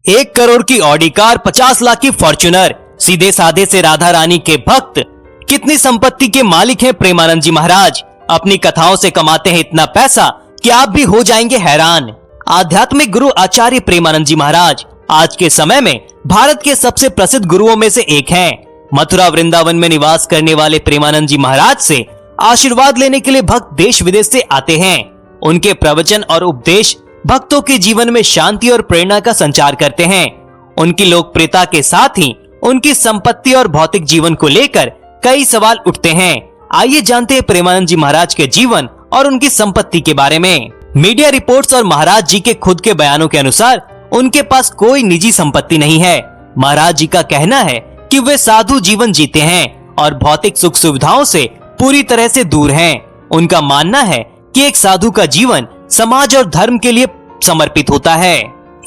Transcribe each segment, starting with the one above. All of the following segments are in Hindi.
1 करोड़ की ऑडी कार, 50 लाख की फॉर्च्यूनर, सीधे साधे से राधा रानी के भक्त। कितनी संपत्ति के मालिक हैं प्रेमानंद जी महाराज। अपनी कथाओं से कमाते हैं इतना पैसा कि आप भी हो जाएंगे हैरान। आध्यात्मिक गुरु आचार्य प्रेमानंद जी महाराज आज के समय में भारत के सबसे प्रसिद्ध गुरुओं में से एक हैं। मथुरा वृंदावन में निवास करने वाले प्रेमानंद जी महाराज से आशीर्वाद लेने के लिए भक्त देश विदेश से आते हैं। उनके प्रवचन और उपदेश भक्तों के जीवन में शांति और प्रेरणा का संचार करते हैं। उनकी लोकप्रियता के साथ ही उनकी संपत्ति और भौतिक जीवन को लेकर कई सवाल उठते हैं। आइए जानते हैं प्रेमानंद जी महाराज के जीवन और उनकी संपत्ति के बारे में। मीडिया रिपोर्ट्स और महाराज जी के खुद के बयानों के अनुसार उनके पास कोई निजी संपत्ति नहीं है। महाराज जी का कहना है कि वे साधु जीवन जीते हैं और भौतिक सुख सुविधाओं से पूरी तरह से दूर हैं। उनका मानना है कि एक साधु का जीवन समाज और धर्म के लिए समर्पित होता है।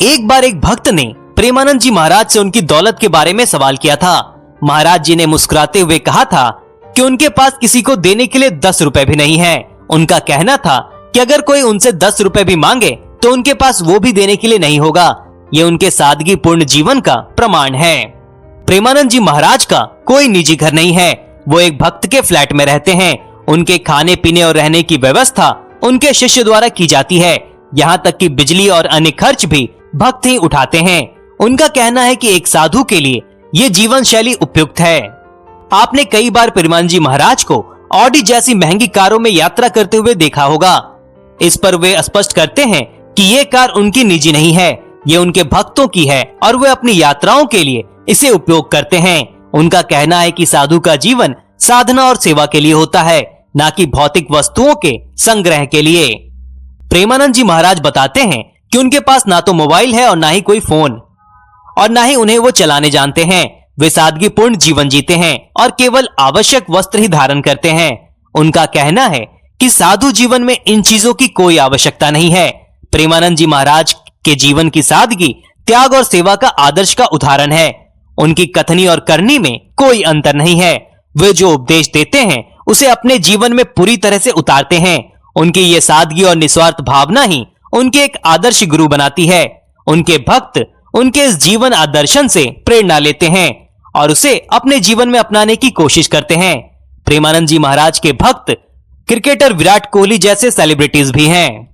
एक बार एक भक्त ने प्रेमानंद जी महाराज से उनकी दौलत के बारे में सवाल किया था। महाराज जी ने मुस्कुराते हुए कहा था कि उनके पास किसी को देने के लिए 10 रुपए भी नहीं है। उनका कहना था कि अगर कोई उनसे 10 रुपए भी मांगे तो उनके पास वो भी देने के लिए नहीं होगा। ये उनके सादगी पूर्ण जीवन का प्रमाण है। प्रेमानंद जी महाराज का कोई निजी घर नहीं है। वो एक भक्त के फ्लैट में रहते हैं। उनके खाने पीने और रहने की व्यवस्था उनके शिष्य द्वारा की जाती है। यहाँ तक कि बिजली और अन्य खर्च भी भक्त ही उठाते हैं। उनका कहना है कि एक साधु के लिए ये जीवन शैली उपयुक्त है। आपने कई बार प्रेमानंद जी महाराज को ऑडी जैसी महंगी कारों में यात्रा करते हुए देखा होगा। इस पर वे स्पष्ट करते हैं कि ये कार उनकी निजी नहीं है, ये उनके भक्तों की है और वे अपनी यात्राओं के लिए इसे उपयोग करते हैं। उनका कहना है कि साधु का जीवन साधना और सेवा के लिए होता है, न कि भौतिक वस्तुओं के संग्रह के लिए। प्रेमानंद जी महाराज बताते हैं कि उनके पास ना तो मोबाइल है और ना ही कोई फोन, और ना ही उन्हें वो चलाने जानते हैं। वे सादगीपूर्ण जीवन जीते हैं और केवल आवश्यक वस्त्र ही धारण करते हैं। उनका कहना है कि साधु जीवन में इन चीजों की कोई आवश्यकता नहीं है। प्रेमानंद जी महाराज के जीवन की सादगी त्याग और सेवा का आदर्श का उदाहरण है। उनकी कथनी और करनी में कोई अंतर नहीं है। वे जो उपदेश देते हैं उसे अपने जीवन में पूरी तरह से उतारते हैं। उनकी ये सादगी और निस्वार्थ भावना ही उनके एक आदर्श गुरु बनाती है। उनके भक्त उनके इस जीवन आदर्शन से प्रेरणा लेते हैं और उसे अपने जीवन में अपनाने की कोशिश करते हैं। प्रेमानंद जी महाराज के भक्त क्रिकेटर विराट कोहली जैसे सेलिब्रिटीज भी हैं।